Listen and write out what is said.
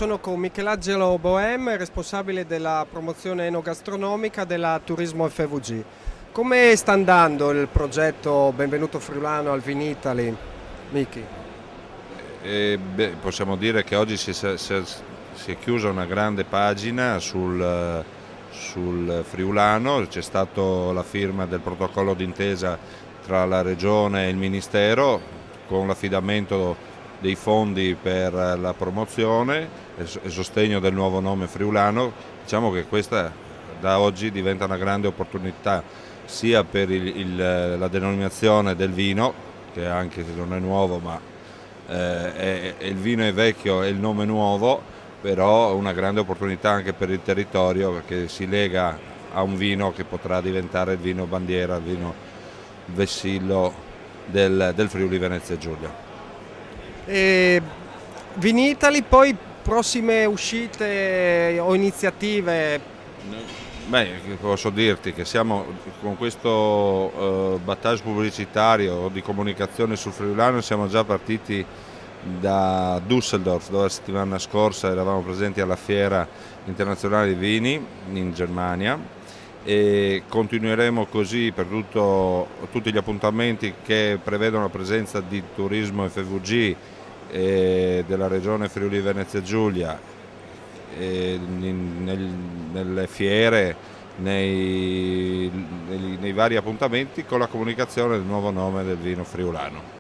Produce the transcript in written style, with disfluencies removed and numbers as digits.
sono con Michelangelo Bohem, responsabile della promozione enogastronomica della Turismo FVG. Come sta andando il progetto Benvenuto Friulano al Vinitaly, Miki? Possiamo dire che oggi si è chiusa una grande pagina sul friulano, c'è stata la firma del protocollo d'intesa tra la Regione e il Ministero con l'affidamento dei fondi per la promozione e sostegno del nuovo nome friulano. Diciamo che questa da oggi diventa una grande opportunità sia per la denominazione del vino, che anche se non è nuovo, ma il vino è vecchio e il nome è nuovo, però una grande opportunità anche per il territorio, perché si lega a un vino che potrà diventare il vino bandiera, il vino vessillo del Friuli Venezia Giulia. E Vinitaly, poi prossime uscite o iniziative? Posso dirti che siamo con questo battage pubblicitario di comunicazione sul friulano, siamo già partiti da Düsseldorf, dove la settimana scorsa eravamo presenti alla Fiera Internazionale dei Vini in Germania, e continueremo così per tutti gli appuntamenti che prevedono la presenza di Turismo FVG e della Regione Friuli Venezia Giulia nelle fiere, nei vari appuntamenti, con la comunicazione del nuovo nome del vino friulano.